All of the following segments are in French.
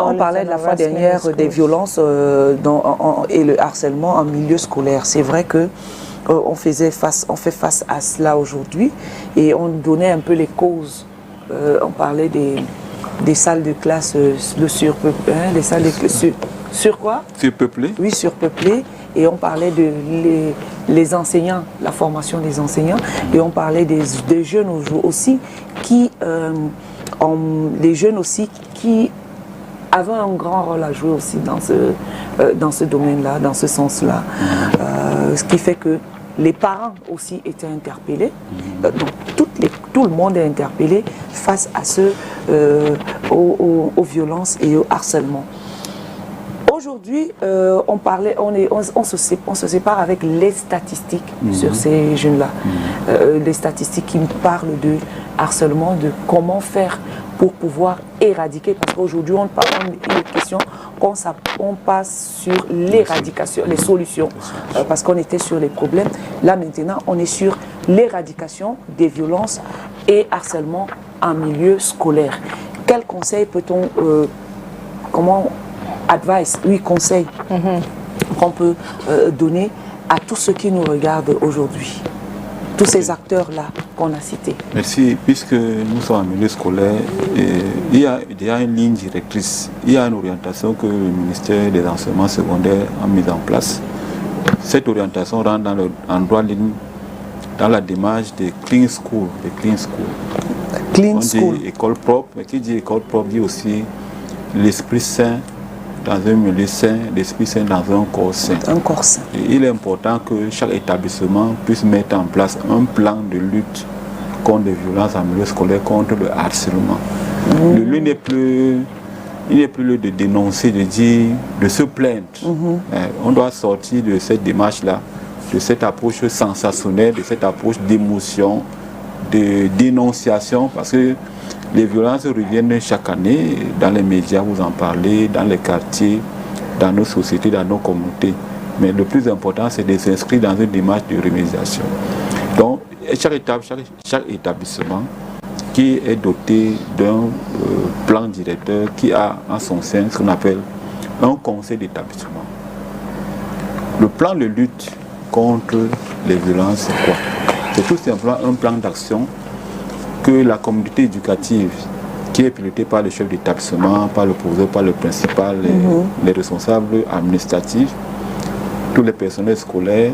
On parlait de la fois dernière des violences et le harcèlement en milieu scolaire. C'est vrai que on fait face à cela aujourd'hui et on donnait un peu les causes. On parlait des salles de classe, le surpeuplé, des salles de classe, sur quoi? Surpeuplé. Oui, surpeuplé. Et on parlait de les enseignants, la formation des enseignants. Et on parlait des jeunes aussi qui avaient un grand rôle à jouer aussi dans ce domaine-là, dans ce sens-là. Ce qui fait que les parents aussi étaient interpellés. Donc tout le monde est interpellé face à aux violences et au harcèlement. Aujourd'hui, on se sépare avec les statistiques sur ces jeunes-là. Les statistiques qui nous parlent de harcèlement, de comment faire pour pouvoir éradiquer. Parce qu'aujourd'hui, il est question qu'on passe sur l'éradication, les solutions. Parce qu'on était sur les problèmes. Là, maintenant, on est sur l'éradication des violences et harcèlement en milieu scolaire. Quel conseil peut-on... conseil qu'on peut donner à tous ceux qui nous regardent aujourd'hui, tous ces acteurs-là qu'on a cités. Merci. Puisque nous sommes en milieu scolaire, il y a une ligne directrice, il y a une orientation que le ministère des enseignements secondaires a mise en place. Cette orientation rentre en droit ligne dans la démarche des clean school. On dit école propre, mais qui dit école propre dit aussi l'esprit sain dans un milieu sain, l'esprit sain dans un corps sain. Un corps sain. Et il est important que chaque établissement puisse mettre en place un plan de lutte contre les violences en milieu scolaire, contre le harcèlement. Le lieu n'est plus lieu de dénoncer, de dire, de se plaindre. On doit sortir de cette démarche-là, de cette approche sensationnelle, de cette approche d'émotion, de dénonciation, parce que les violences reviennent chaque année dans les médias, vous en parlez, dans les quartiers, dans nos sociétés, dans nos communautés. Mais le plus important, c'est de s'inscrire dans une démarche de remédiation. Donc, chaque établissement qui est doté d'un plan directeur qui a en son sein ce qu'on appelle un conseil d'établissement. Le plan de lutte contre les violences, c'est quoi? C'est tout simplement un plan d'action que la communauté éducative, qui est pilotée par le chef d'établissement, par le professeur, par le principal, les responsables administratifs, tous les personnels scolaires,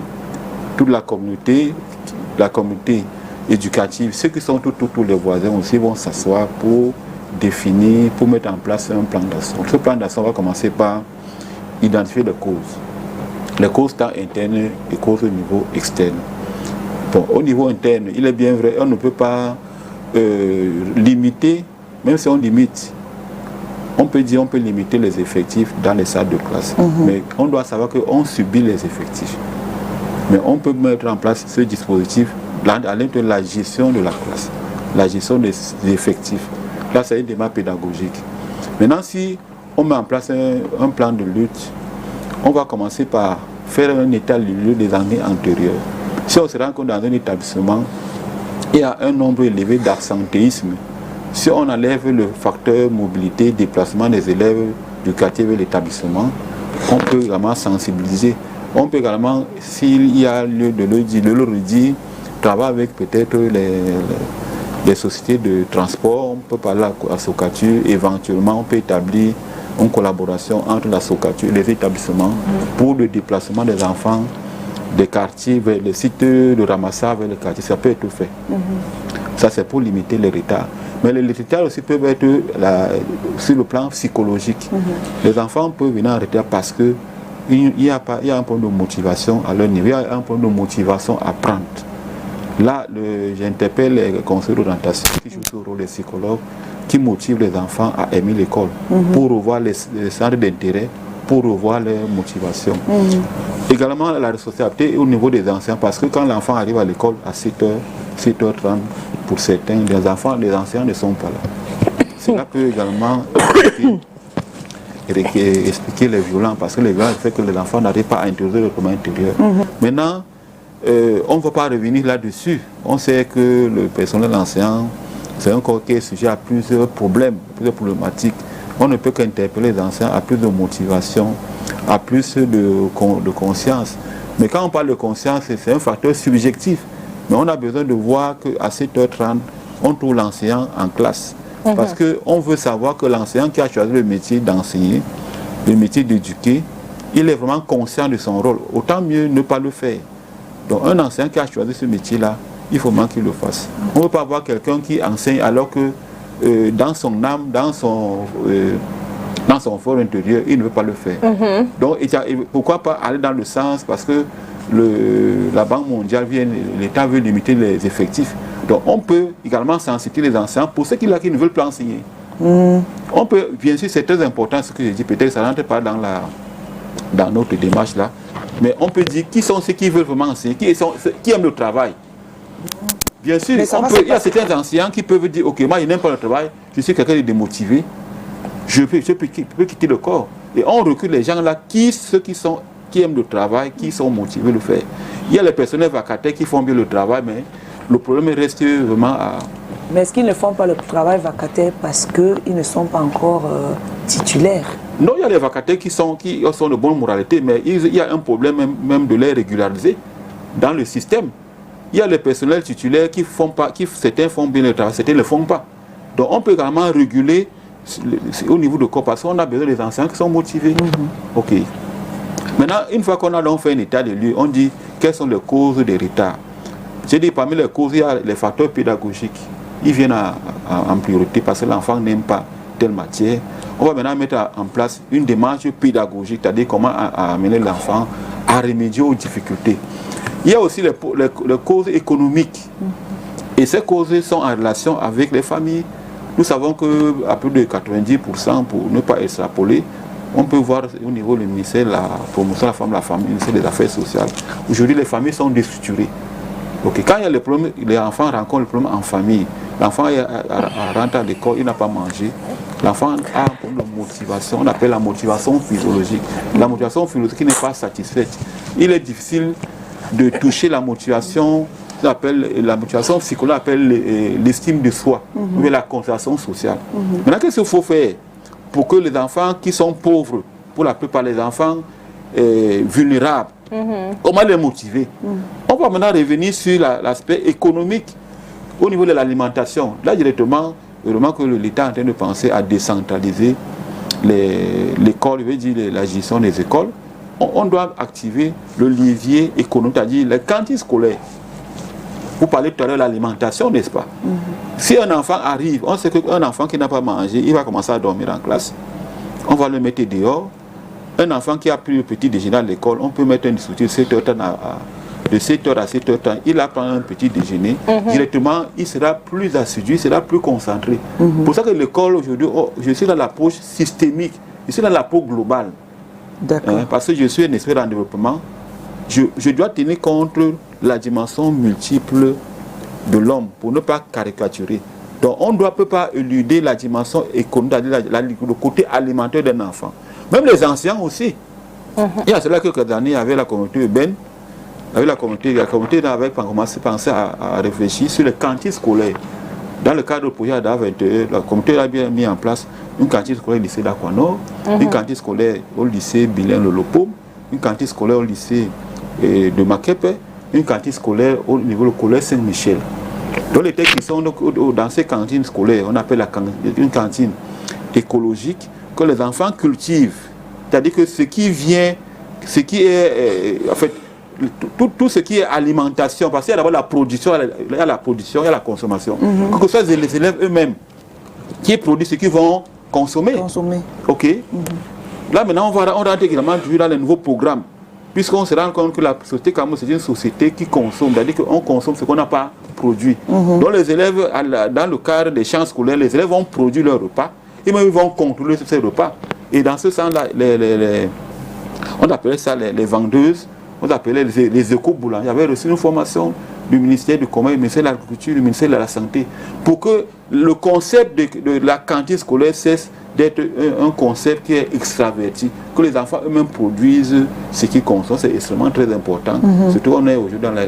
toute la communauté éducative, ceux qui sont tous les voisins aussi vont s'asseoir pour définir, pour mettre en place un plan d'action. Ce plan d'action va commencer par identifier les causes. Les causes tant internes et les causes au niveau externe. Bon, au niveau interne, il est bien vrai, on ne peut pas limiter, même si on limite, on peut limiter les effectifs dans les salles de classe. Mais on doit savoir qu'on subit les effectifs. Mais on peut mettre en place ce dispositif à l'intérieur de la gestion de la classe, la gestion des effectifs. Là, c'est une démarche pédagogique. Maintenant, si on met en place un plan de lutte, on va commencer par faire un état de lieu des années antérieures. Si on se rend compte dans un établissement, il y a un nombre élevé d'absentéisme. Si on enlève le facteur mobilité, déplacement des élèves du quartier vers l'établissement, on peut également sensibiliser. On peut également, s'il y a lieu de le redire, travailler avec peut-être les sociétés de transport, on peut parler à Socatur, éventuellement on peut établir une collaboration entre la Socatur et les établissements pour le déplacement des enfants des quartiers vers les sites de ramassage vers les quartiers, ça peut être fait. Ça c'est pour limiter les retards. Mais les retards aussi peuvent être sur le plan psychologique. Les enfants peuvent venir en retard parce que il y a un point de motivation à leur niveau, il y a un point de motivation à prendre. Là, j'interpelle les conseillers d'orientation qui jouent ce rôle des psychologues, qui motivent les enfants à aimer l'école, pour revoir les centres d'intérêt, pour revoir leur motivation. Également la responsabilité au niveau des enseignants, parce que quand l'enfant arrive à l'école à 7h30, pour certains, les enseignants ne sont pas là. Cela peut également expliquer les violences, parce que les violences fait que les enfants n'arrivent pas à introduire le commun intérieur. Maintenant, on ne va pas revenir là-dessus. On sait que le personnel enseignant, c'est un corps qui est sujet à plusieurs problèmes, plusieurs problématiques. on ne peut qu'interpeller les enseignants à plus de motivation, à plus de conscience. Mais quand on parle de conscience, c'est un facteur subjectif. Mais on a besoin de voir qu'à 7h30, on trouve l'enseignant en classe. Parce qu'on veut savoir que l'enseignant qui a choisi le métier d'enseigner, le métier d'éduquer, il est vraiment conscient de son rôle. Autant mieux ne pas le faire. Donc un enseignant qui a choisi ce métier-là, il faut vraiment qu'il le fasse. On ne peut pas avoir quelqu'un qui enseigne alors que dans son âme, dans son fort intérieur, il ne veut pas le faire. Donc pourquoi pas aller dans le sens, parce que la Banque mondiale l'État veut limiter les effectifs. Donc on peut également sensibiliser les enseignants pour ceux qui ne veulent pas enseigner. On peut, bien sûr, c'est très important ce que je dis, peut-être que ça n'entre pas dans notre démarche là, mais on peut dire qui sont ceux qui veulent vraiment enseigner, qui aiment le travail. Bien sûr, il y a certains enseignants qui peuvent dire, ok, moi je n'aime pas le travail, je suis quelqu'un de démotivé, je peux quitter le corps. Et on recrute les gens là, ceux qui aiment le travail, qui sont motivés de le faire. Il y a les personnels vacataires qui font bien le travail, mais le problème reste vraiment à... Mais est-ce qu'ils ne font pas le travail vacataire parce qu'ils ne sont pas encore titulaires? Non, il y a les vacataires qui sont de bonne moralité, mais il y a un problème même de les régulariser dans le système. Il y a les personnels titulaires certains font bien le travail, certains ne le font pas. Donc on peut également réguler au niveau de corps, parce qu'on a besoin des enseignants qui sont motivés. Ok. Maintenant, une fois qu'on a donc fait un état de lieu, on dit quelles sont les causes des retards. J'ai dit parmi les causes, il y a les facteurs pédagogiques. Ils viennent en priorité parce que l'enfant n'aime pas telle matière. On va maintenant mettre en place une démarche pédagogique, c'est-à-dire comment amener l'enfant à remédier aux difficultés. Il y a aussi les causes économiques. Et ces causes sont en relation avec les familles. Nous savons qu'à plus de 90%, pour ne pas extrapoler, on peut voir au niveau du ministère de la promotion de la femme, la famille, le ministère des Affaires sociales. Aujourd'hui, les familles sont déstructurées. Okay. Quand il y a les problèmes, les enfants rencontrent le problème en famille. L'enfant rentre à l'école, il n'a pas mangé. L'enfant a un problème de motivation, on appelle la motivation physiologique. La motivation physiologique n'est pas satisfaite. Il est difficile de toucher la motivation, la motivation psychologique, appelle l'estime de soi, ou la concentration sociale. Maintenant, qu'est-ce qu'il faut faire pour que les enfants qui sont pauvres, pour la plupart des enfants vulnérables, comment les motiver? On va maintenant revenir sur l'aspect économique au niveau de l'alimentation. Là, directement, vraiment que l'État est en train de penser à décentraliser l'école, je veux dire la gestion des écoles. On doit activer le levier économique, c'est-à-dire les cantines scolaires. Vous parlez tout à l'heure de l'alimentation, n'est-ce pas? Si un enfant arrive, on sait qu'un enfant qui n'a pas mangé, il va commencer à dormir en classe. On va le mettre dehors. Un enfant qui a pris le petit déjeuner à l'école, on peut mettre une structure de 7h à 7h30, il apprend un petit déjeuner. Directement, il sera plus assidu, il sera plus concentré. Pour ça que l'école aujourd'hui, je suis dans l'approche systémique, je suis dans l'approche globale. Parce que je suis un expert en développement, je dois tenir compte de la dimension multiple de l'homme pour ne pas caricaturer. Donc on ne peut pas éluder la dimension économique, le côté alimentaire d'un enfant. Même les anciens aussi. Il y a cela quelques années, il y avait la communauté urbaine, la communauté avait commencé à penser à réfléchir sur les cantines scolaires. Dans le cadre du projet ADA 21, la communauté a bien mis en place une cantine scolaire au lycée d'Aquano, une cantine scolaire au lycée Bilen Lolopom, une cantine scolaire au lycée de Makepe, une cantine scolaire au niveau du collège Saint-Michel. Donc les textes qui sont dans ces cantines scolaires, on appelle une cantine écologique que les enfants cultivent. C'est-à-dire que ce qui vient, ce qui est, en fait, tout ce qui est alimentation, parce qu'il y a d'abord la production, il y a la production, il y a la consommation. Que ce soit les élèves eux-mêmes qui produisent ce qu'ils vont consommer. Ok. Là maintenant, on rentre également dans les nouveaux programmes, puisqu'on se rend compte que la société Cameroun, c'est une société qui consomme, c'est-à-dire qu'on consomme ce qu'on n'a pas produit. Donc les élèves, dans le cadre des champs scolaires, les élèves vont produire leur repas, et même ils vont contrôler ces repas. Et dans ce sens-là, on appelait ça les vendeuses, on appelait les éco-boulangers. Il y avait reçu une formation du ministère du Commerce, du ministère de l'Agriculture, du ministère de la Santé, pour que le concept de la cantine scolaire cesse d'être un concept qui est extraverti, que les enfants eux-mêmes produisent ce qu'ils consomment. C'est extrêmement très important. Surtout on est aujourd'hui dans la...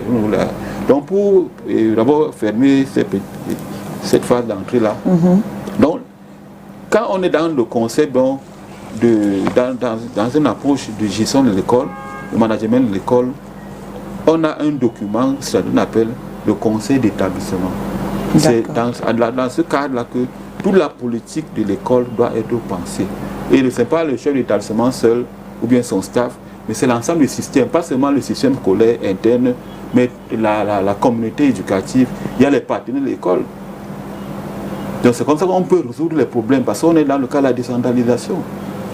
Donc pour d'abord fermer cette phase d'entrée-là, donc quand on est dans le concept dans une approche de gestion de l'école, le management de l'école, on a un document, ça qu'on appelle le conseil d'établissement. C'est dans ce cadre-là que toute la politique de l'école doit être pensée. Et ce n'est pas le chef d'établissement seul ou bien son staff, mais c'est l'ensemble du système, pas seulement le système scolaire interne, mais la communauté éducative, il y a les partenaires de l'école. Donc c'est comme ça qu'on peut résoudre les problèmes, parce qu'on est dans le cas de la décentralisation.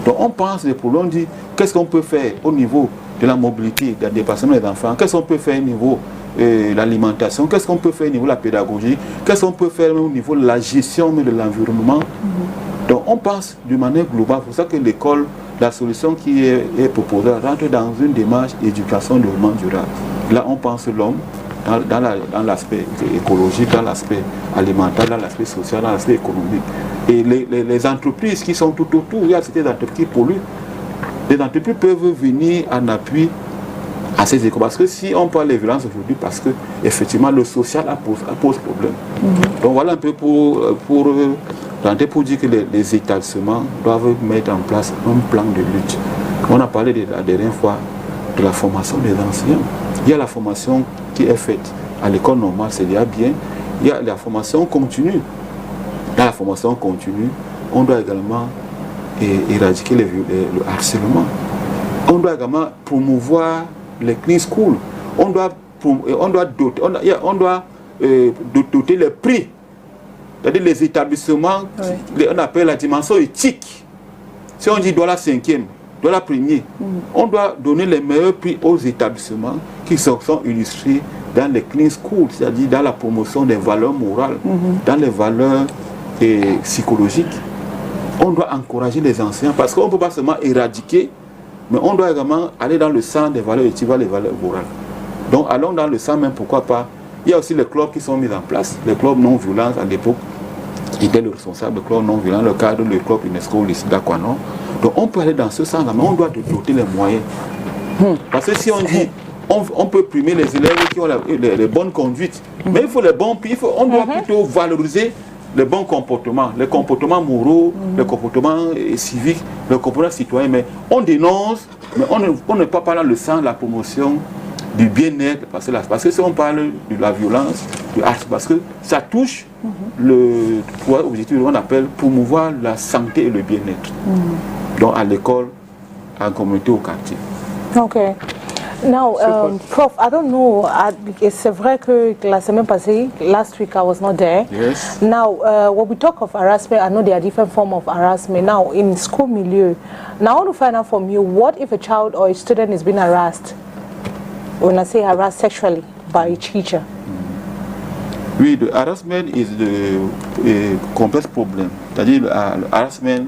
Donc on pense les problèmes, on dit qu'est-ce qu'on peut faire au niveau de la mobilité, des déplacements des enfants, qu'est-ce qu'on peut faire au niveau de l'alimentation, qu'est-ce qu'on peut faire au niveau de la pédagogie, qu'est-ce qu'on peut faire au niveau de la gestion de l'environnement. Donc on pense de manière globale, c'est pour ça que l'école, la solution qui est proposée rentre dans une démarche d'éducation de développement durable. Là on pense l'homme dans l'aspect écologique, dans l'aspect alimentaire, dans l'aspect social, dans l'aspect économique. Et les entreprises qui sont tout autour, il y a des entreprises qui polluent. Les entreprises peuvent venir en appui à ces écoles. Parce que si on parle de violences aujourd'hui, parce que effectivement le social pose problème. Donc voilà un peu pour dire que les établissements doivent mettre en place un plan de lutte. On a parlé la dernière fois de la formation des enseignants. Il y a la formation qui est faite à l'école normale, c'est déjà bien. Il y a la formation continue. Dans la formation continue, on doit également éradiquer le harcèlement. On doit également promouvoir les clean schools. On doit doter les prix, c'est-à-dire les établissements, on appelle la dimension éthique. Si on dit dollar 5e, dollar 1er, on doit donner les meilleurs prix aux établissements qui sont illustrés dans les clean schools, c'est-à-dire dans la promotion des valeurs morales, dans les valeurs psychologiques. On doit encourager les enseignants parce qu'on ne peut pas seulement éradiquer, mais on doit également aller dans le sens des valeurs éthiques, les valeurs morales. Donc allons dans le sens même, pourquoi pas. Il y a aussi les clubs qui sont mis en place, les clubs non-violents à l'époque, qui étaient le responsable des clubs non-violents, le cadre du club UNESCO, le SIDA, quoi non. Donc on peut aller dans ce sens-là, mais on doit doter les moyens. Parce que si on dit, on peut primer les élèves qui ont les bonnes conduites, mais il faut les bons prix, on doit plutôt valoriser les bons comportements, les comportements moraux, les comportements civiques, les comportements citoyens, mais on dénonce, mais on n'est pas dans le sens de la promotion du bien-être, parce que si on parle de la violence, parce que ça touche le objectif qu'on appelle promouvoir la santé et le bien-être. Donc à l'école, en communauté, au quartier. Ok. Now, Prof, I don't know, c'est vrai que la semaine passée, last week I was not there. Yes. Now, when we talk of harassment, I know there are different forms of harassment. Now, in school milieu, now I want to find out from you, what if a child or a student is being harassed? When I say harassed sexually by a teacher? Oui, the harassment is the complex problem. C'est-à-dire le harassment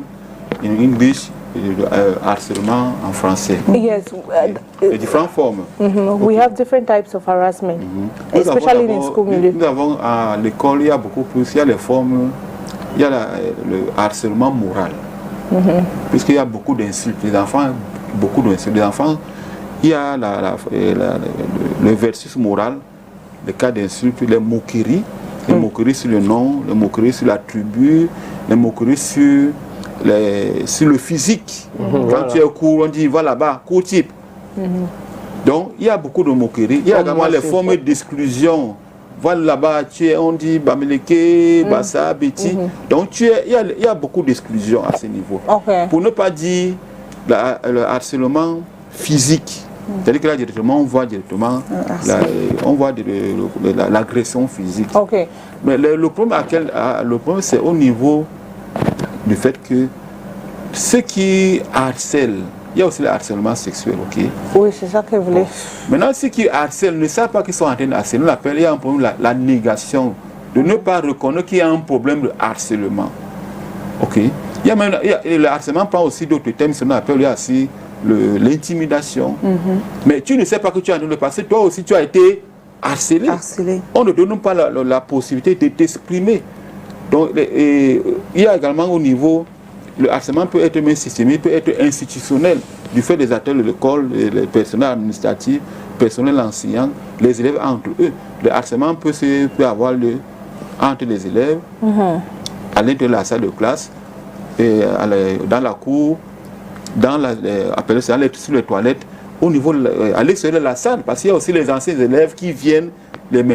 in English, le harcèlement en français. Yes. Different forms. We have different types of harassment, especially in school milieu. Nous avons à l'école, il y a beaucoup plus, il y a les formes, il y a le harcèlement moral. Puisqu'il y a beaucoup d'insultes. Les enfants, beaucoup d'insultes. Les enfants, il y a le versus moral, le cas d'insultes, les moqueries sur le nom, les moqueries sur la tribu, les moqueries sur le physique. Quand tu es court, on dit va là-bas, court type. Donc il y a beaucoup de moqueries. Il y a également les formes d'exclusion. Va là-bas, on dit Bamileke, Bassa, Betty. Donc il y a beaucoup d'exclusion à ce niveau. Pour ne pas dire le harcèlement physique. C'est-à-dire que là, directement, on voit directement l'agression physique. Mais le problème, c'est au niveau du fait que ceux qui harcèlent, il y a aussi le harcèlement sexuel, ok? Oui, c'est ça que je voulais. Maintenant, ceux qui harcèlent ne savent pas qu'ils sont en train de harceler. On appelle, il y a un problème, la négation, de ne pas reconnaître qu'il y a un problème de harcèlement. Ok? Le harcèlement prend aussi d'autres thèmes, on appelle, il y a aussi l'intimidation. Mais tu ne sais pas que tu as le passé, toi aussi tu as été harcelé. On ne donne pas la possibilité de t'exprimer. Donc il y a également au niveau, le harcèlement peut être même systémique, peut être institutionnel, du fait des acteurs de l'école, les personnels administratifs, personnel enseignant, les élèves entre eux. Le harcèlement peut avoir lieu entre les élèves, à l'intérieur de la salle de classe, dans la cour, sur les toilettes, au niveau à l'extérieur de la salle, parce qu'il y a aussi les anciens élèves qui viennent,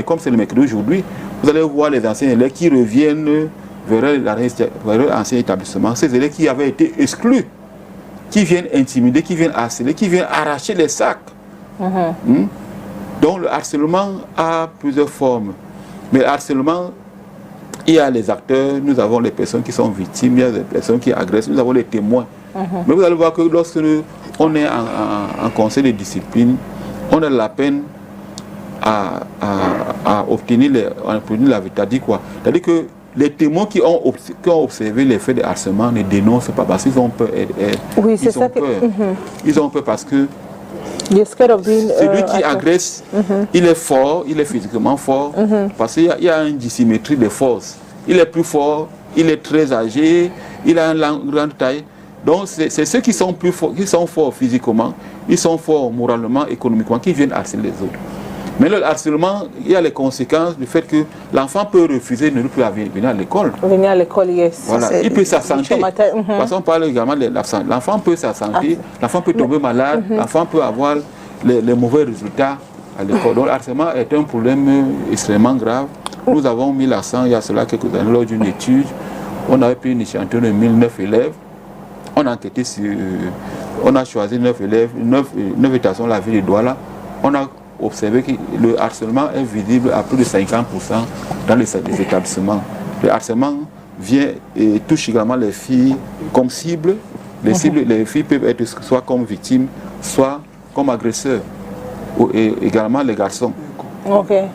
comme c'est le mercredi aujourd'hui, vous allez voir les anciens élèves qui reviennent vers leur ancien établissement, ces élèves qui avaient été exclus, qui viennent intimider, qui viennent harceler, qui viennent arracher les sacs. Donc le harcèlement a plusieurs formes. Mais le harcèlement, il y a les acteurs, nous avons les personnes qui sont victimes, il y a des personnes qui agressent, nous avons les témoins. Mais vous allez voir que lorsque on est en conseil de discipline, on a la peine à obtenir la vie. C'est-à-dire quoi? C'est-à-dire que les témoins qui ont observé les faits de harcèlement ne dénoncent pas parce qu'ils ont peur. Oui, c'est ça. Ils ont peur parce que celui qui agresse, il est fort, il est physiquement fort, parce qu'il y a une dissymétrie de force. Il est plus fort, il est très âgé, il a une grande taille. Donc c'est ceux qui sont plus forts, qui sont forts physiquement, ils sont forts moralement, économiquement, qui viennent harceler les autres. Mais le harcèlement, il y a les conséquences du fait que l'enfant peut refuser de ne plus venir à l'école. Venir à l'école, yes. Voilà. Il peut s'absenter. Parce qu'on parle également de l'absence. L'enfant peut s'absenter, l'enfant peut tomber malade, l'enfant peut avoir les mauvais résultats à l'école. Donc le harcèlement est un problème extrêmement grave. Nous avons mis l'accent il y a cela quelques années lors d'une étude. On avait pris une échantillon de 1009 élèves. On a enquêté sur... On a choisi 9 élèves, 9 établissements de la ville de Douala. On a observé que le harcèlement est visible à plus de 50% dans les établissements. Le harcèlement vient et touche également les filles comme cible. Les filles peuvent être soit comme victimes, soit comme agresseurs. Et également les garçons.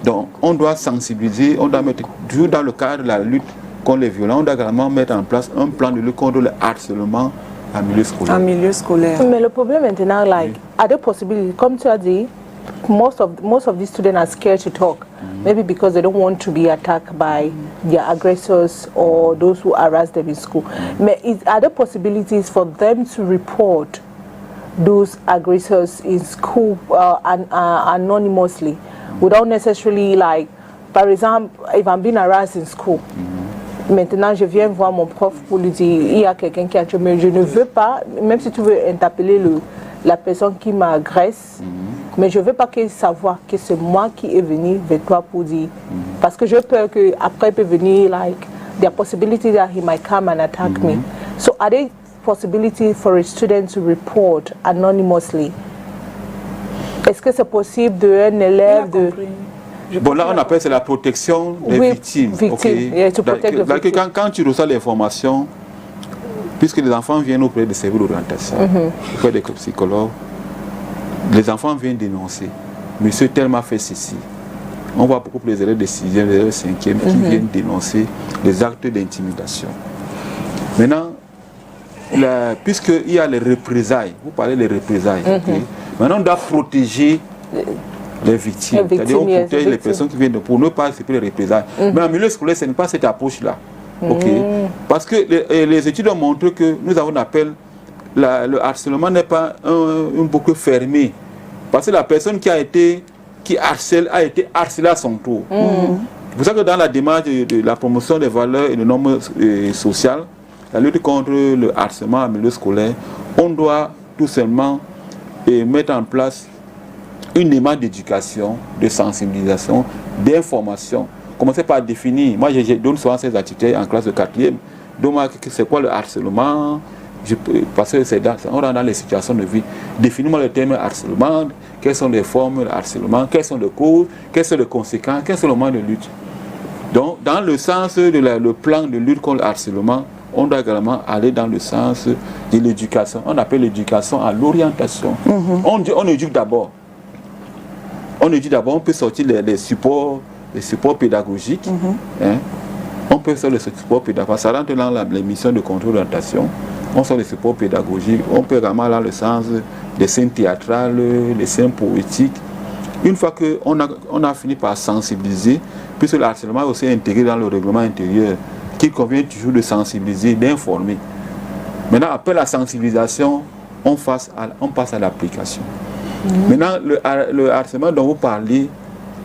Donc on doit sensibiliser, on doit mettre toujours dans le cadre de la lutte contre les violences, on doit également mettre en place un plan de lutte contre le harcèlement en milieu scolaire. En milieu scolaire. Mais le problème maintenant, like, are there possibilities, comme tu as dit, most of these students are scared to talk, maybe because they don't want to be attacked by their aggressors or those who harass them in school. But are there possibilities for them to report those aggressors in school anonymously, without necessarily, like, par exemple, if I'm being harassed in school, maintenant je viens voir mon prof pour lui dire, il y a quelqu'un qui a tué, mais je ne veux pas, même si tu veux interpeller la personne qui m'agresse, mais je ne veux pas qu'il sache que c'est moi qui est venu vers toi pour dire. Parce que j'ai peur qu'après il peut venir, like, there are possibilities that he might come and attack me. So are there possibilities for a student to report anonymously? Est-ce que c'est possible d'un élève de... Bon, là, on appelle c'est la protection des victimes. Quand tu reçois l'information, puisque les enfants viennent auprès des services d'orientation, auprès des psychologues, les enfants viennent dénoncer. Monsieur tel a fait ceci. On voit beaucoup les élèves de 6e, les élèves de 5e qui viennent dénoncer les actes d'intimidation. Maintenant, puisqu'il y a les représailles, vous parlez des représailles, maintenant on doit protéger les victimes. C'est-à-dire on protège les personnes qui viennent pour ne pas accepter les représailles. Mais en milieu scolaire, ce n'est pas cette approche-là. Parce que les études ont montré que nous avons un appel, le harcèlement n'est pas un boucle fermé. Parce que la personne qui harcèle a été harcelée à son tour. C'est pour ça que dans la démarche de la promotion des valeurs et des normes sociales, la lutte contre le harcèlement en milieu scolaire, on doit tout simplement mettre en place une démarche d'éducation, de sensibilisation, d'information. Commencez par définir. Moi, je donne souvent ces activités en classe de 4e. Donc, c'est quoi le harcèlement? Parce que on rentre dans les situations de vie. Définis-moi le terme harcèlement, quelles sont les formes de harcèlement, quelles sont les causes, quelles sont les conséquences, quels sont les moyens de lutte. Donc, dans le sens de le plan de lutte contre le harcèlement, on doit également aller dans le sens de l'éducation. On appelle l'éducation à l'orientation. On éduque d'abord. On peut sortir les supports pédagogiques. On peut sortir les supports pédagogiques. Ça rentre dans les missions de contrôle d'orientation. On sort les supports pédagogiques. On peut également aller dans le sens des scènes théâtrales, des scènes poétiques. Une fois qu'on a fini par sensibiliser, puisque le harcèlement est aussi intégré dans le règlement intérieur, qu'il convient toujours de sensibiliser, d'informer. Maintenant, après la sensibilisation, on passe à l'application. Maintenant, le harcèlement dont vous parlez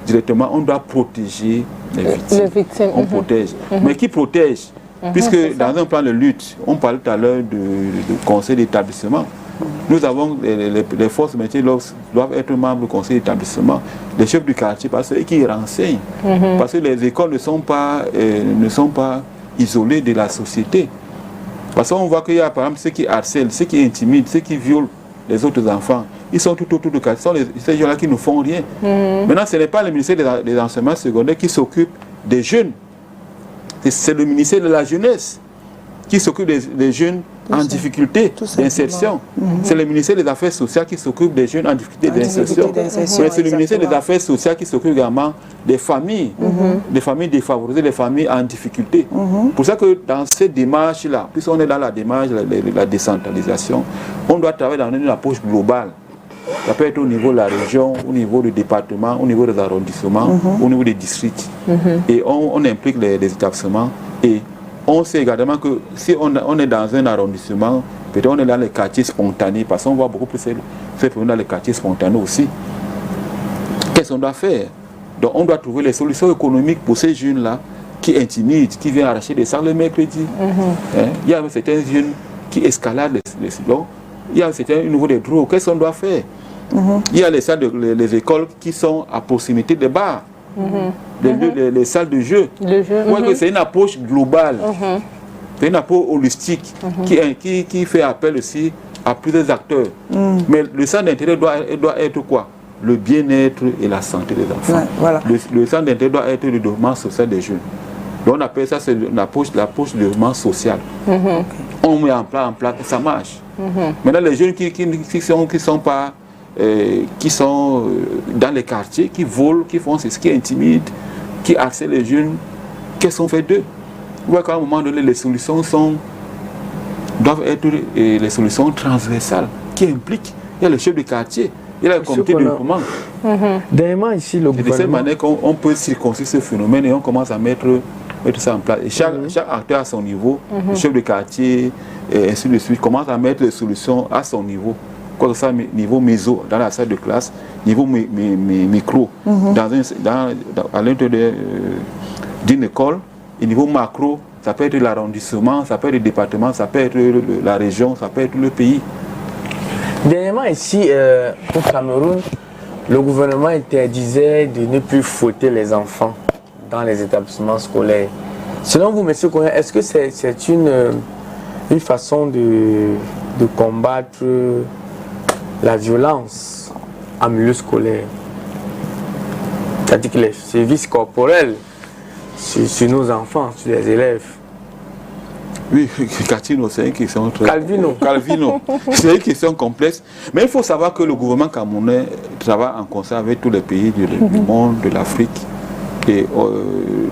directement, on doit protéger les victimes. On protège. Mais qui protège? Puisque dans un plan de lutte, on parlait tout à l'heure de conseil d'établissement. Nous avons les forces de métier doivent être membres du conseil d'établissement, les chefs du quartier, parce qu'ils renseignent. Parce que les écoles ne sont pas isolées de la société. Parce qu'on voit qu'il y a par exemple ceux qui harcèlent, ceux qui intimident, ceux qui violent les autres enfants. Ils sont tout autour du quartier. Ce sont ces gens-là qui ne font rien. Maintenant, ce n'est pas le ministère des enseignements secondaires qui s'occupe des jeunes. C'est le ministère de la jeunesse qui s'occupe des jeunes en difficulté d'insertion. C'est le ministère des Affaires sociales qui s'occupe des jeunes en difficulté d'insertion. C'est le ministère des Affaires sociales qui s'occupe également des familles défavorisées, des familles en difficulté. Pour ça que dans cette démarche-là, puisqu'on est dans la démarche de la décentralisation, on doit travailler dans une approche globale. Ça peut être au niveau de la région, au niveau du département, au niveau des arrondissements, au niveau des districts. Et on implique les établissements. Et on sait également que si on est dans un arrondissement, peut-être on est dans les quartiers spontanés, parce qu'on voit beaucoup plus ces problèmes dans les quartiers spontanés aussi. Qu'est-ce qu'on doit faire? Donc on doit trouver les solutions économiques pour ces jeunes-là qui intimident, qui viennent arracher des salles le mercredi. Il y a certains jeunes qui escaladent les salons. Il y a certains niveau des drogues. Qu'est-ce qu'on doit faire? Il y a les salles les écoles qui sont à proximité des bars. Les salles de jeu. C'est une approche globale. C'est une approche holistique qui fait appel aussi à plusieurs acteurs. Mais le centre d'intérêt doit être quoi? Le bien-être et la santé des enfants. Le centre d'intérêt doit être le développement social des jeunes. Donc on appelle ça l'approche du développement social. On met en place, ça marche. Maintenant, les jeunes qui sont dans les quartiers, qui volent, qui font ce qui intimide, qui harcèlent les jeunes, qu'est-ce qu'on fait d'eux? Vous voyez qu'à un moment donné, les solutions doivent être les solutions transversales qui impliquent. Il y a le chef de quartier, il y a le comité de développement. Dernièrement, ici, le gouvernement... de cette manière qu'on peut circonscrire ce phénomène et on commence à mettre ça en place. Et chaque acteur à son niveau, le chef de quartier, et ainsi de suite, commence à mettre les solutions à son niveau. Quoi que ça, niveau méso, dans la salle de classe, niveau micro, à l'intérieur d'une école, et niveau macro, ça peut être l'arrondissement, ça peut être le département, ça peut être la région, ça peut être le pays. Dernièrement, ici, au Cameroun, le gouvernement interdisait de ne plus fouetter les enfants dans les établissements scolaires. Selon vous, M. Koné, est-ce que c'est une façon de combattre la violence en milieu scolaire? C'est-à-dire que les services corporels sur nos enfants, sur les élèves. Oui, Catino, c'est une question très... Calvino. C'est une question complexe. Mais il faut savoir que le gouvernement camerounais travaille en concert avec tous les pays du monde, de l'Afrique. Et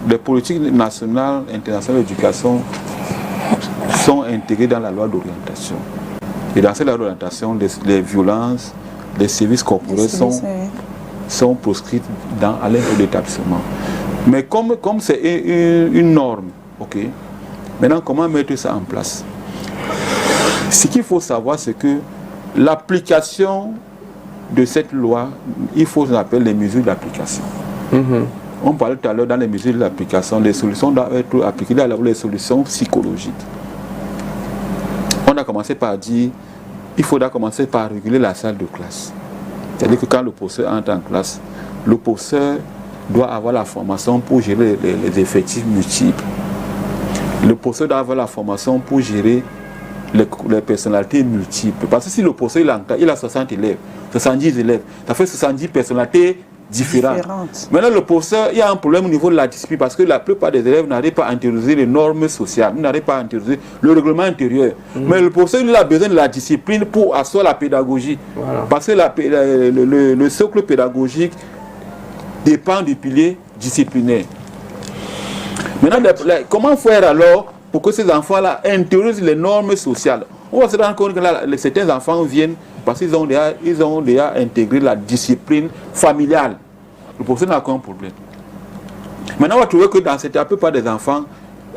les politiques nationales, internationales d'éducation sont intégrées dans la loi d'orientation. Et dans cette loi d'orientation, les violences, les services corporels sont proscrits à l'intérieur de l'établissement. Mais comme c'est une norme, ok, maintenant comment mettre ça en place? Ce qu'il faut savoir, c'est que l'application de cette loi, il faut ce qu'on appelle les mesures d'application. On parlait tout à l'heure dans les mesures d'application, les solutions doivent être appliquées, les solutions psychologiques. On a commencé par dire il faudra commencer par réguler la salle de classe. C'est-à-dire que quand le professeur entre en classe, le professeur doit avoir la formation pour gérer les effectifs multiples. Le professeur doit avoir la formation pour gérer les personnalités multiples. Parce que si le professeur il a 60 élèves, 70 élèves, ça fait 70 personnalités différentes. Maintenant, le professeur, il y a un problème au niveau de la discipline parce que la plupart des élèves n'arrivent pas à intérioriser les normes sociales, n'arrivent pas à intérioriser le règlement intérieur. Mais le professeur, il a besoin de la discipline pour asseoir la pédagogie. Parce que le socle pédagogique dépend du pilier disciplinaire. Maintenant, comment faire alors pour que ces enfants-là intériorisent les normes sociales? On va se rendre compte que là, certains enfants viennent parce qu'ils ont déjà intégré la discipline familiale. Le professeur n'a aucun problème. Maintenant, on va trouver que dans la plupart des enfants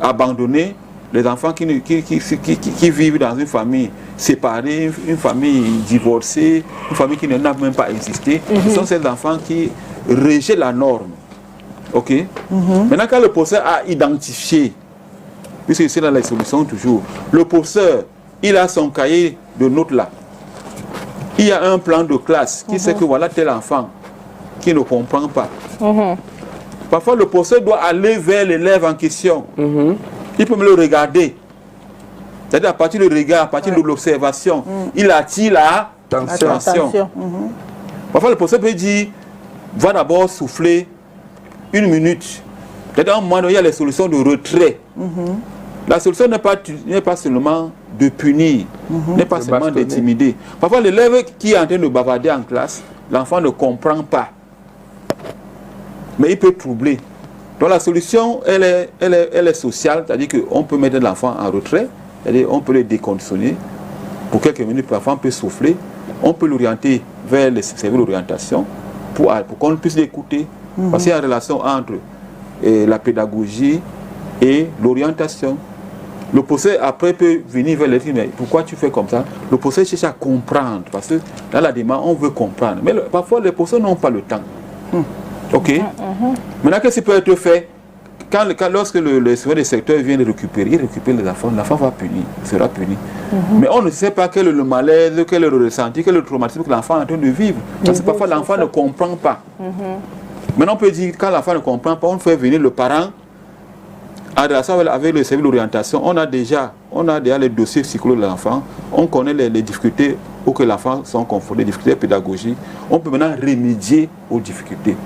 abandonnés, les enfants qui vivent dans une famille séparée, une famille divorcée, une famille qui n'a même pas existé, ce sont ces enfants qui rejettent la norme. Ok. Maintenant, quand le professeur a identifié puisque c'est dans les solutions toujours. Le professeur, il a son cahier de notes là. Il y a un plan de classe qui sait que voilà tel enfant qui ne comprend pas. Parfois, le professeur doit aller vers l'élève en question. Il peut me le regarder. C'est-à-dire à partir du regard, à partir de l'observation, il attire l'attention. Parfois, le professeur peut dire, va d'abord souffler 1 minute. C'est-à-dire, à un moment donné, il y a les solutions de retrait. La solution n'est pas seulement de punir, n'est pas seulement d'intimider. Parfois, l'élève qui est en train de bavarder en classe, l'enfant ne comprend pas. Mais il peut troubler. Donc la solution, elle est sociale, c'est-à-dire qu'on peut mettre l'enfant en retrait, c'est-à-dire on peut le déconditionner. Pour quelques minutes, l'enfant peut souffler. On peut l'orienter vers les services d'orientation pour qu'on puisse l'écouter. Parce qu'il y a une relation entre la pédagogie et l'orientation. Le professeur après peut venir vers les filles, mais pourquoi tu fais comme ça? Le professeur cherche à comprendre, parce que dans la demande, on veut comprendre. Mais parfois, les professeurs n'ont pas le temps. Ok. Maintenant, qu'est-ce qui peut être fait? Lorsque le service des secteurs vient de récupérer, il récupère les enfants, l'enfant va punir, sera puni. Mais on ne sait pas quel est le malaise, quel est le ressenti, quel est le traumatisme que l'enfant est en train de vivre. Parce que parfois, l'enfant ne comprend pas. Maintenant, on peut dire, quand l'enfant ne comprend pas, on fait venir le parent. En relation avec le service d'orientation, on a déjà les dossiers psychologiques de l'enfant, on connaît les difficultés auxquelles l'enfant sont confrontés, les difficultés pédagogiques. On peut maintenant remédier aux difficultés.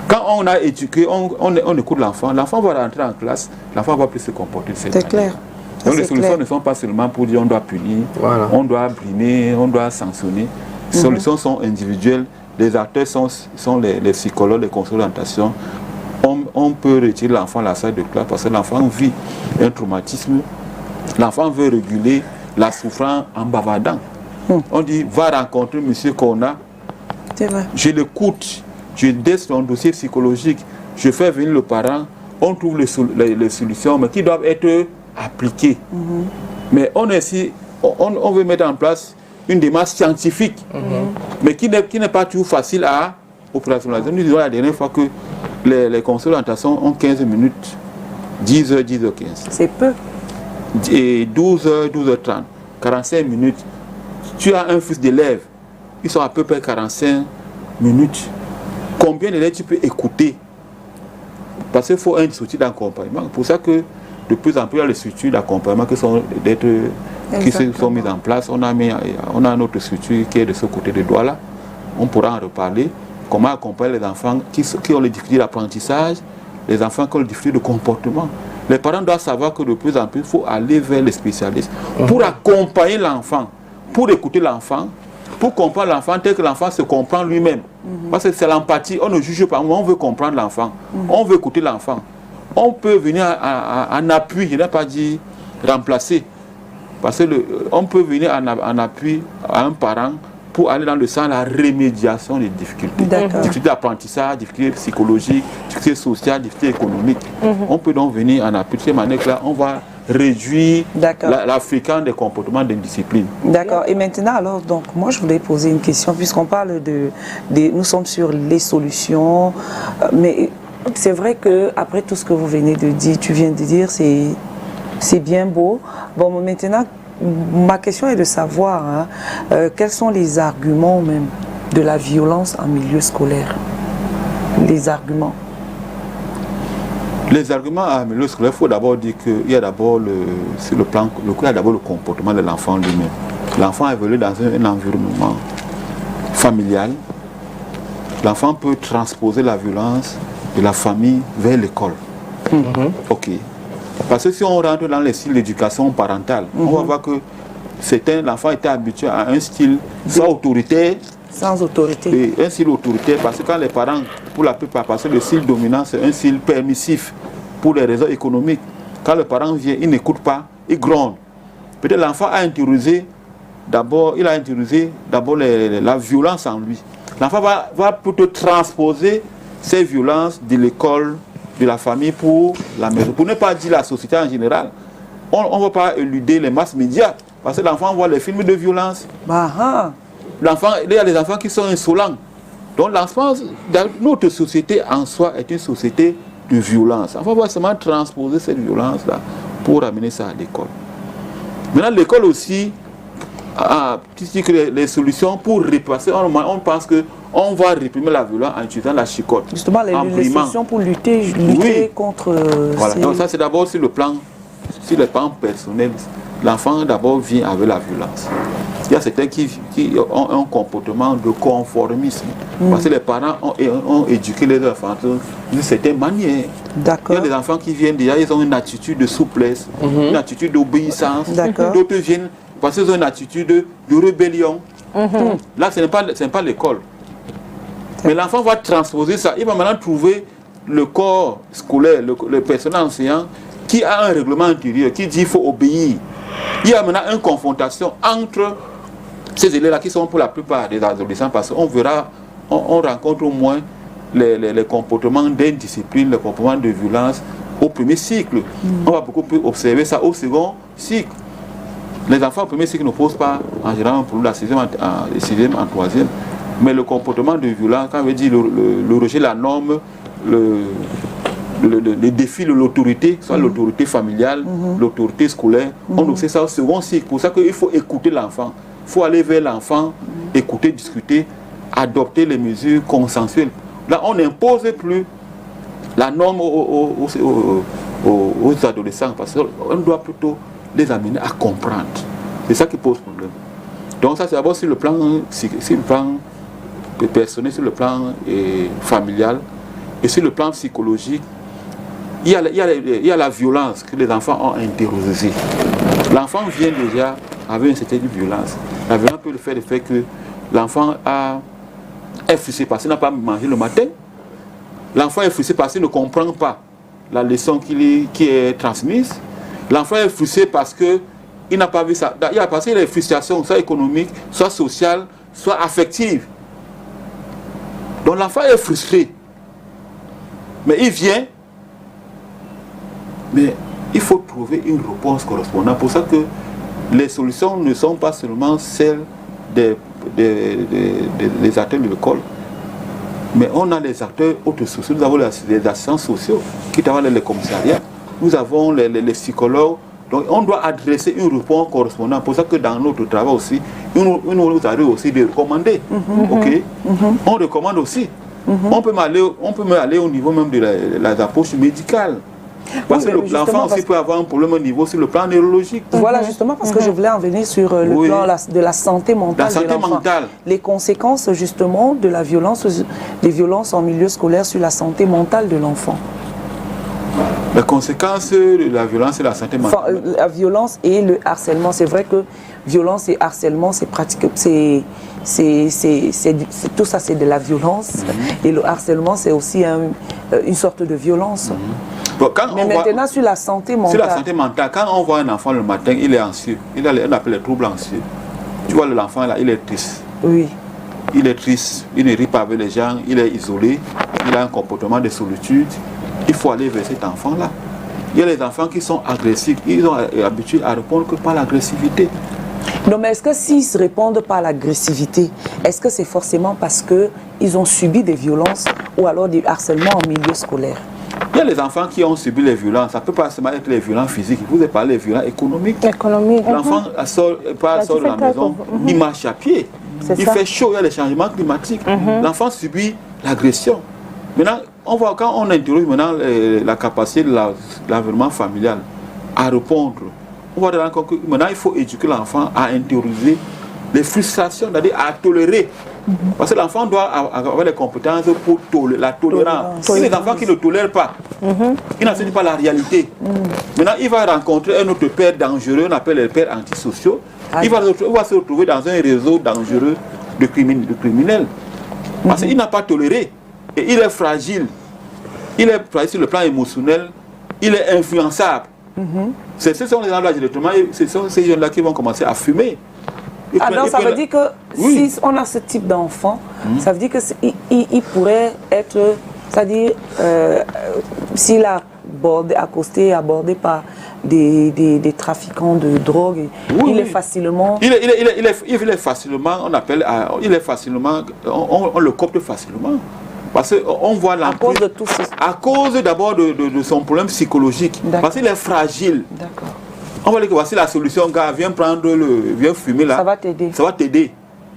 Quand on a éduqué, on écoute l'enfant va rentrer en classe, l'enfant va plus se comporter de cette manière. C'est clair. Donc les solutions ne sont pas seulement pour dire on doit punir, on doit brimer, on doit sanctionner. Les solutions sont individuelles, les acteurs sont les psychologues, les conseillers d'orientation. On peut retirer l'enfant de la salle de classe parce que l'enfant vit un traumatisme. L'enfant veut réguler la souffrance en bavardant. On dit, va rencontrer monsieur Kona. Je l'écoute, je laisse son dossier psychologique, je fais venir le parent, on trouve les solutions, mais qui doivent être appliquées. Mais on veut mettre en place une démarche scientifique, mais qui n'est pas toujours facile à opérationnaliser. Nous disons la dernière fois que les conseils d'orientation ont 15 minutes, 10h, 10h15. C'est peu. Et 12h, 12h30, 45 minutes. Tu as un fils d'élève, ils sont à peu près 45 minutes. Combien d'élèves tu peux écouter? Parce qu'il faut un structure d'accompagnement. C'est pour ça que de plus en plus, il y a les structures d'accompagnement qui sont mises en place. On a notre structure qui est de ce côté de Douala. On pourra en reparler. Comment accompagner les enfants qui ont les difficultés d'apprentissage, les enfants qui ont les difficultés de comportement. Les parents doivent savoir que de plus en plus, il faut aller vers les spécialistes pour accompagner l'enfant, pour écouter l'enfant, pour comprendre l'enfant tel que l'enfant se comprend lui-même. Parce que c'est l'empathie, on ne juge pas, on veut comprendre l'enfant, on veut écouter l'enfant. On peut venir en appui, je n'ai pas dit remplacer, parce qu'on peut venir en appui à un parent pour aller dans le sens de la remédiation des difficultés. Difficultés d'apprentissage, difficultés psychologiques, difficultés sociales, difficultés économiques. On peut donc venir en appui. De cette manière-là, on va réduire la fréquence des comportements d'indiscipline. D'accord. Et maintenant, alors, donc, moi, je voulais poser une question, puisqu'on parle nous sommes sur les solutions, mais c'est vrai qu'après tout ce que vous venez de dire, tu viens de dire, c'est bien beau. Bon, maintenant, ma question est de savoir quels sont les arguments même de la violence en milieu scolaire. Les arguments. Les arguments en milieu scolaire, il faut d'abord dire qu'il y a d'abord le comportement de l'enfant lui-même. L'enfant évolue dans un environnement familial. L'enfant peut transposer la violence de la famille vers l'école. Ok. Parce que si on rentre dans les styles d'éducation parentale, on va voir que l'enfant était habitué à un style soit autoritaire, sans autorité. Et un style autoritaire, parce que quand les parents, pour la plupart, parce que le style dominant, c'est un style permissif pour les raisons économiques. Quand le parent vient, il n'écoute pas, il gronde. Peut-être l'enfant a intériorisé d'abord la violence en lui. L'enfant va plutôt transposer ces violences de l'école, de la famille pour la maison. Pour ne pas dire la société en général, on ne va pas éluder les masses médias. Parce que l'enfant voit les films de violence. Il y a des enfants qui sont insolents. Donc notre société en soi est une société de violence. L'enfant va seulement transposer cette violence-là pour amener ça à l'école. Maintenant, l'école aussi a les solutions pour réprimer. On pense qu'on va réprimer la violence en utilisant la chicotte. Justement, les solutions pour lutter contre... Voilà. Donc ça, c'est d'abord sur le plan personnel. L'enfant, d'abord, vient avec la violence. Il y a certains qui ont un comportement de conformisme. Parce que les parents ont éduqué les enfants d'une certaine manière. Il y a des enfants qui viennent déjà, ils ont une attitude de souplesse, une attitude d'obéissance. D'autres viennent parce qu'ils ont une attitude de rébellion. Là, ce n'est pas l'école. Mais l'enfant va transposer ça. Il va maintenant trouver le corps scolaire, le personnel enseignant qui a un règlement intérieur, qui dit qu'il faut obéir. Il y a maintenant une confrontation entre ces élèves-là qui sont pour la plupart des adolescents, parce qu'on verra, on rencontre au moins les comportements d'indiscipline, les comportements de violence au premier cycle. On va beaucoup plus observer ça au second cycle. Les enfants au premier cycle ne posent pas en général pour la sixième en troisième, mais le comportement de violence, quand on veut dire le rejet de la norme, le défi de l'autorité, soit l'autorité familiale, l'autorité scolaire, on sait ça au second cycle. Pour ça qu'il faut écouter l'enfant. Il faut aller vers l'enfant, écouter, discuter, adopter les mesures consensuelles. Là, on n'impose plus la norme aux adolescents, parce qu'on doit plutôt les amener à comprendre. C'est ça qui pose problème. Donc ça, c'est d'abord sur le plan personnel, sur le plan familial, et sur le plan psychologique. Il y a la violence que les enfants ont intériorisée. L'enfant vient déjà avec une certaine violence. La violence peut le faire que l'enfant est frustré parce qu'il n'a pas mangé le matin. L'enfant est frustré parce qu'il ne comprend pas la leçon qui est transmise. L'enfant est frustré parce qu'il n'a pas vu ça. Il y a parce qu'il y a des frustrations, soit économiques, soit sociales, soit affectives. Donc l'enfant est frustré. Mais il vient. Mais il faut trouver une réponse correspondante. Pour ça que les solutions ne sont pas seulement celles des acteurs de l'école, mais on a les acteurs autres sociaux. Nous avons les assistants sociaux qui travaillent dans les commissariats. Nous avons les psychologues. Donc on doit adresser une réponse correspondante. Pour ça que dans notre travail aussi, nous arrive aussi de recommander. On recommande aussi. On peut aller au niveau même de la approche médicale. Parce que l'enfant aussi peut avoir un problème au niveau sur le plan neurologique. Voilà, justement, parce que je voulais en venir sur le plan de la santé mentale. La santé mentale. Les conséquences, justement, de la violence, des violences en milieu scolaire sur la santé mentale de l'enfant. Les conséquences de la violence et la santé mentale. Enfin, la violence et le harcèlement. C'est vrai que violence et harcèlement, c'est pratique. Tout ça, c'est de la violence. Et le harcèlement, c'est aussi une sorte de violence. Bon, mais maintenant, sur la santé mentale. Sur la santé mentale, quand on voit un enfant le matin, il est anxieux. On appelle les troubles anxieux. Tu vois, l'enfant là, il est triste. Oui. Il est triste, il ne rit pas avec les gens, il est isolé, il a un comportement de solitude. Il faut aller vers cet enfant-là. Il y a les enfants qui sont agressifs, ils ont l'habitude à répondre que par l'agressivité. Non, mais est-ce que s'ils ne répondent pas à l'agressivité, est-ce que c'est forcément parce qu'ils ont subi des violences ou alors du harcèlement en milieu scolaire? Il y a les enfants qui ont subi les violences. Ça ne peut pas seulement être les violences physiques. Vous avez parlé des violences économiques. L'enfant sort de la maison, il marche à pied. Il fait chaud, il y a les changements climatiques. L'enfant subit l'agression. Maintenant, on voit quand on interroge maintenant la capacité de l'environnement familial à répondre. On voit que maintenant il faut éduquer l'enfant à intérioriser les frustrations, c'est-à-dire à tolérer. Parce que l'enfant doit avoir les compétences pour la tolérance. Il y a des enfants qui ne tolèrent pas. Ils n'acceptent pas la réalité. Maintenant, il va rencontrer un autre père dangereux, on appelle les pères antisociaux. Il va se retrouver dans un réseau dangereux de criminels. Parce qu'il n'a pas toléré. Et il est fragile. Il est fragile sur le plan émotionnel. Il est influençable. Ce sont les gens-là, directement, ce sont ces jeunes-là qui vont commencer à fumer. Alors ça veut dire que si on a ce type d'enfant, ça veut dire qu'il pourrait être, c'est-à-dire s'il a accosté, abordé par des trafiquants de drogue, il est facilement... Il est facilement, on le copte facilement. Parce qu'on voit À cause de tout ça. À cause d'abord de son problème psychologique. Parce qu'il est fragile. D'accord. On va dire que voici la solution, gars, viens fumer là. Ça va t'aider. Ça va t'aider.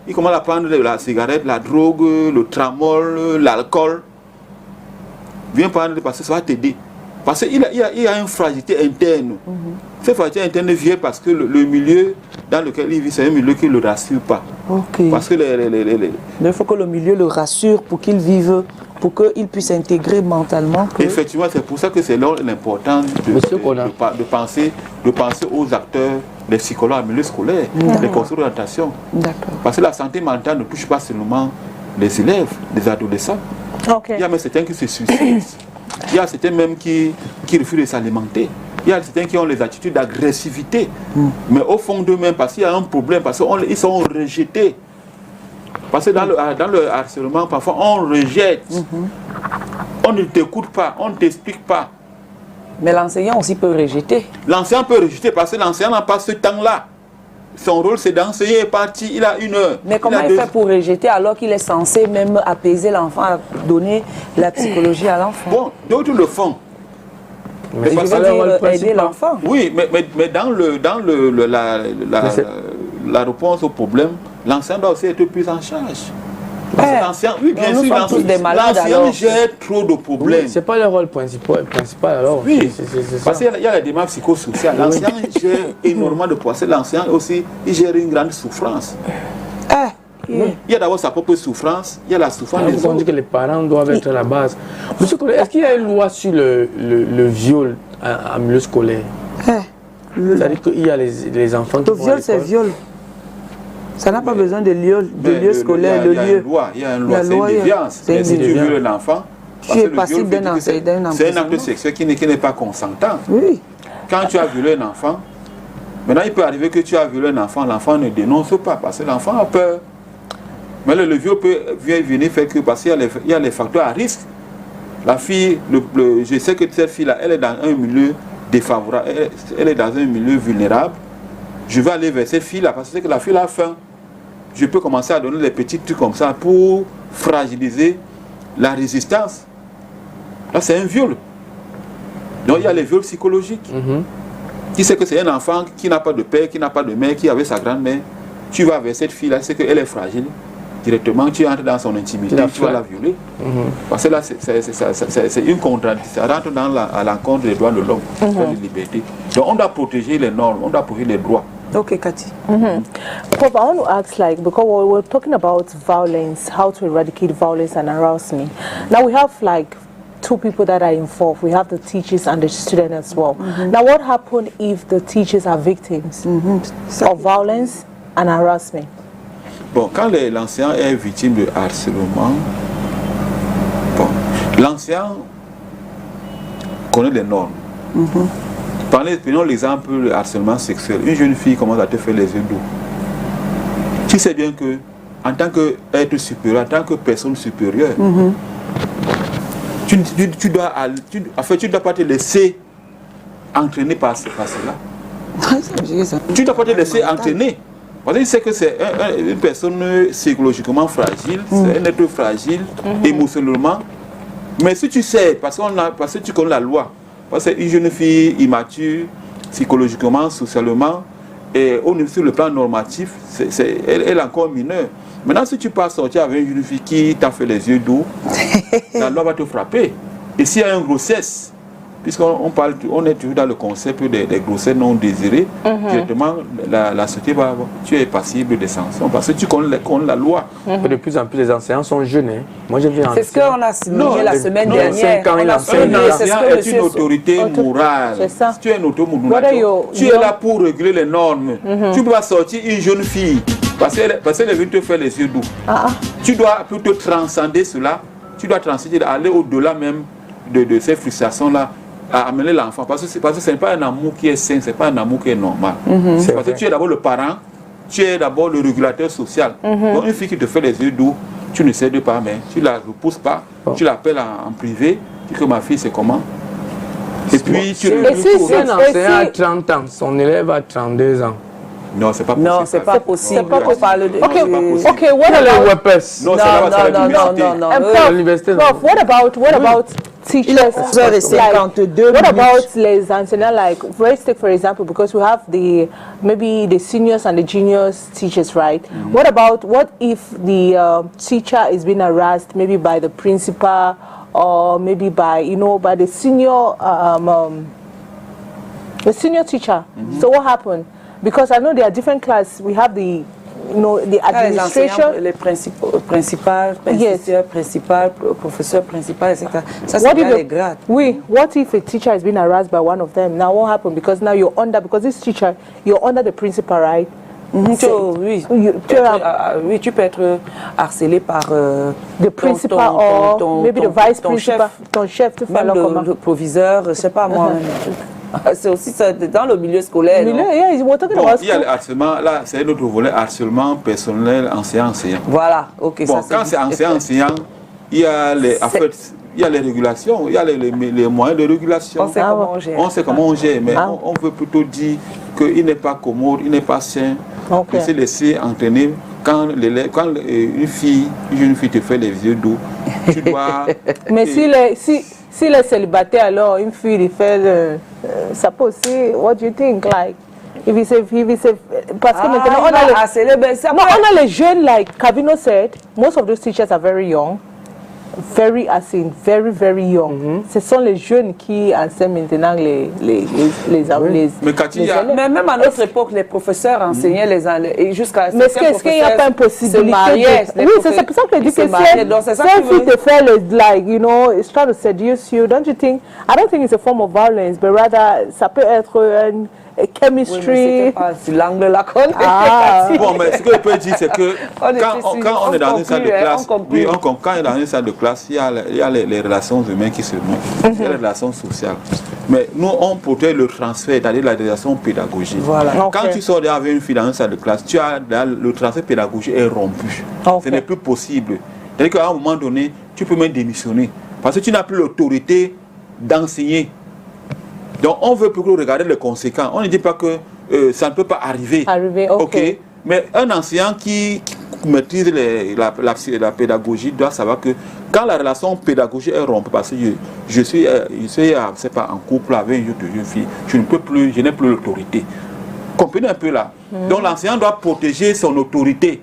Il commence à prendre la cigarette, la drogue, le tramol, l'alcool. Viens prendre parce que ça va t'aider. Parce qu'il y a une fragilité interne. Cette fragilité interne vient parce que le milieu dans lequel il vit, c'est un milieu qui ne le rassure pas. Ok. Parce que il faut que le milieu le rassure pour qu'il vive, pour qu'il puisse intégrer mentalement. Effectivement, c'est pour ça que c'est l'important de penser aux acteurs, les psychologues en milieu scolaire, les conseillers d'orientation. Parce que la santé mentale ne touche pas seulement les élèves, les adolescents. Okay. Il y a même certains qui se suicident. Il y a certains même qui refusent de s'alimenter. Il y a certains qui ont les attitudes d'agressivité. Mais au fond d'eux-mêmes, parce qu'il y a un problème, parce qu'ils sont rejetés. Parce que dans le harcèlement, parfois on rejette. On ne t'écoute pas, on ne t'explique pas. Mais l'enseignant aussi peut rejeter. L'enseignant peut rejeter parce que l'enseignant n'a pas ce temps-là. Son rôle, c'est d'enseigner, est parti, il a 1 heure. Mais comment il fait pour rejeter alors qu'il est censé même apaiser l'enfant, donner la psychologie à l'enfant? Bon, d'autres le font. Mais je veux dire, aider l'enfant. Oui, mais dans la réponse au problème, l'enseignant doit aussi être plus en charge. Parce que l'enseignant, oui, bien sûr, l'enseignant gère trop de problèmes. Oui, c'est pas le rôle principal alors. Oui, c'est parce qu'il y a la démarche psychosociale. L'enseignant gère énormément de poids. L'enseignant aussi, il gère une grande souffrance. Il y a d'abord sa propre souffrance, il y a la souffrance des autres. On dit que les parents doivent être à la base. Monsieur Collé, est-ce qu'il y a une loi sur le viol en milieu scolaire? C'est-à-dire qu'il y a les enfants qui le viol, c'est viol. Ça n'a pas besoin de lieu scolaire. Il y a une loi, c'est une déviance. Si tu violes un enfant, tu es passible d'un enfant. C'est un acte sexuel qui n'est pas consentant. Oui. Quand tu as violé un enfant, maintenant il peut arriver que tu as violé un enfant, l'enfant ne dénonce pas parce que l'enfant a peur. Mais le viol peut venir faire que parce qu'il y a les facteurs à risque. La fille, je sais que cette fille-là, elle est dans un milieu défavorable, elle est dans un milieu vulnérable. Je vais aller vers cette fille-là parce que la fille a faim. Je peux commencer à donner des petits trucs comme ça pour fragiliser la résistance. Là, c'est un viol. Donc, il y a les viols psychologiques. Qui sait que c'est un enfant qui n'a pas de père, qui n'a pas de mère, qui avait sa grand-mère. Tu vas vers cette fille-là, c'est qu'elle est fragile. Directement, tu entres dans son intimité, tu vas la violer. Parce que là, c'est une contradiction. Ça rentre à l'encontre des droits de l'homme, de liberté. Donc, on doit protéger les normes, on doit protéger les droits. Okay, Cathy. Papa, I want to ask, because we're talking about violence, how to eradicate violence and harassment. Now we have 2 people that are involved. We have the teachers and the student as well. Now, what happens if the teachers are victims of violence and harassment? Bon, quand l'enseignant est victime de harcèlement, l'enseignant connaît les normes. Prenons l'exemple du harcèlement sexuel. Une jeune fille commence à te faire les yeux doux. Tu sais bien que, en tant qu'être supérieur, en tant que personne supérieure, tu ne dois pas te laisser entraîner par cela. Tu ne dois pas te laisser entraîner. Parce que c'est que c'est une personne psychologiquement fragile, c'est un être fragile, émotionnellement. Mais si tu sais, parce que tu connais la loi, parce qu'une jeune fille immature, psychologiquement, socialement, et sur le plan normatif, elle est encore mineure. Maintenant, si tu pars sortir avec une jeune fille qui t'a fait les yeux doux, la loi va te frapper. Et s'il y a une grossesse, puisqu'on est toujours dans le concept des grossesses non désirées, directement, la société va avoir, tu es passible de sanctions, parce que tu connais la loi. De plus en plus, les enseignants sont jeunes. Hein. Moi, j'ai vu c'est ce qu'on a signé la semaine dernière. Un enseignant est une autorité morale. Si tu es une autorité morale, tu es là pour réguler les normes. Tu ne peux pas sortir une jeune fille, parce qu'elle est venue te faire les yeux doux. Tu dois plutôt transcender cela, tu dois transcender, aller au-delà même de ces frustrations-là, à amener l'enfant, parce que ce n'est pas un amour qui est sain, ce n'est pas un amour qui est normal. Parce que tu es d'abord le parent, tu es d'abord le régulateur social. Donc une fille qui te fait les yeux doux, tu ne cèdes pas, mais tu ne la repousses pas, tu l'appelles en privé, tu dis que ma fille c'est comment. Et puis tu un enseignant à 30 ans, son élève a 32 ans. Non, c'est pas possible. Non, c'est pas possible. pas On parle de... Okay, what Les about... weapons. Non, non. Prof, what about teachers? What about les enseignants? Like, let's take for example, because we have maybe the seniors and the juniors teachers, right? What if the teacher is being harassed, maybe by the principal or maybe by the senior teacher? So what happened? Because I know there are different classes. We have the administration, les principal, professeur principal, etc. Ça, c'est les grades. Oui. What if a teacher is being harassed by one of them? Now what happened? Because now because this teacher, you're under the principal, right? Oui, tu peux être harcelé par the principal or maybe the vice principal, ton chef, même le proviseur, je sais pas moi. C'est aussi ça, dans le milieu scolaire. Il y a le harcèlement, là, c'est notre volet harcèlement personnel, enseignant-enseignant. Voilà, ok. Bon, quand c'est enseignant-enseignant, il y a les régulations, il y a les moyens de régulation. On sait comment on gère. Mais on veut plutôt dire qu'il n'est pas commode, il n'est pas sain de se laisser entraîner. Quand une jeune fille te fait les yeux doux, tu dois... Mais s'il est célibataire, alors une fille fait ça peut aussi, what do you think? Like, if he say, parce que maintenant on a les jeunes, like Kavino said, most of those teachers are very young. Very young. Ce sont les jeunes qui enseignent maintenant les mais même à notre époque, les professeurs enseignaient les jusqu'à... Mais est-ce qu'il n'y a pas une possibilité oui, c'est pour ça que je dis que si te fait it's trying to seduce you, don't you think? I don't think it's a form of violence, but rather, ça peut être chemistry. C'est l'angle là qu'on est. Bon, mais ce que je peux dire, c'est que quand on est dans une salle de classe, quand on est dans une salle de classe, il y a les relations humaines qui se nouent, il y a les relations sociales. Mais nous, on protège le transfert, c'est-à-dire la relation pédagogique. Voilà. Quand tu sors avec une fille dans une salle de classe, le transfert pédagogique est rompu. Ce n'est plus possible. C'est-à-dire qu'à un moment donné, tu peux même démissionner. Parce que tu n'as plus l'autorité d'enseigner. Donc on veut plutôt regarder les conséquences. On ne dit pas que ça ne peut pas arriver. Ok. Mais un enseignant qui maîtrise la pédagogie doit savoir que quand la relation pédagogique est rompue, parce que je suis c'est pas en couple avec une jeune fille, je n'ai plus l'autorité. Comprenez un peu là. Donc l'enseignant doit protéger son autorité.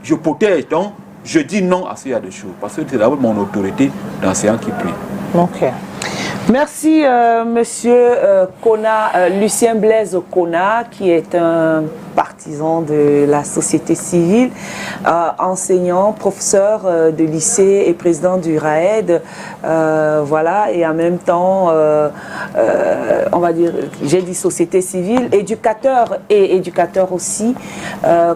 Je protège, donc je dis non à ce genre de choses. Parce que c'est d'abord mon autorité d'enseignant qui prie. Ok. Merci, monsieur Lucien Blaise Kona, qui est un partisan de la société civile, enseignant, professeur de lycée et président du RAED. Voilà, et en même temps, on va dire, j'ai dit société civile, éducateur et éducateur aussi,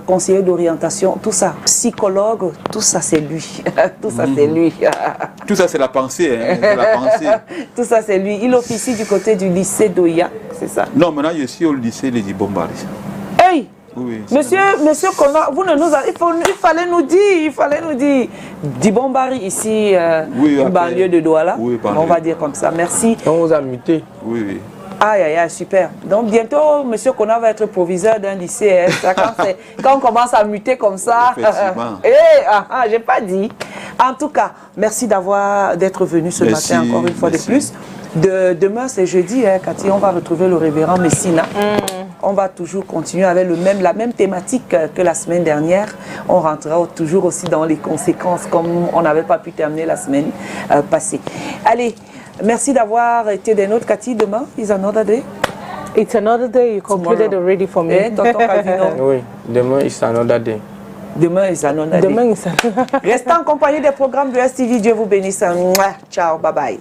conseiller d'orientation, tout ça, psychologue, tout ça c'est lui. Tout ça c'est lui. Tout ça c'est la pensée, hein, c'est la pensée. Tout ça c'est lui. Il officie du côté du lycée d'Oya, c'est ça? Non, maintenant je suis au lycée de Dibombari. Hey! Oui, monsieur Kona, vous ne nous il fallait nous dire. Dibombari ici, une banlieue de Douala. Oui, on va dire comme ça. Merci. On vous a muté. Oui. Aïe, super. Donc bientôt, monsieur Kona va être proviseur d'un lycée. Hein. Quand on commence à muter comme ça. Effectivement. J'ai pas dit. En tout cas, merci d'être venu ce matin encore une fois de plus. Demain, c'est jeudi, hein, Cathy, on va retrouver le révérend Messina. On va toujours continuer avec la même thématique que la semaine dernière. On rentrera toujours aussi dans les conséquences comme on n'avait pas pu terminer la semaine passée. Allez, merci d'avoir été des nôtres, Cathy. Demain, is another day. It's another day. You concluded already for me. Oui, demain, it's another day. Demain, is another day. Restez en compagnie des programmes de STV. Dieu vous bénisse. Ciao, bye bye.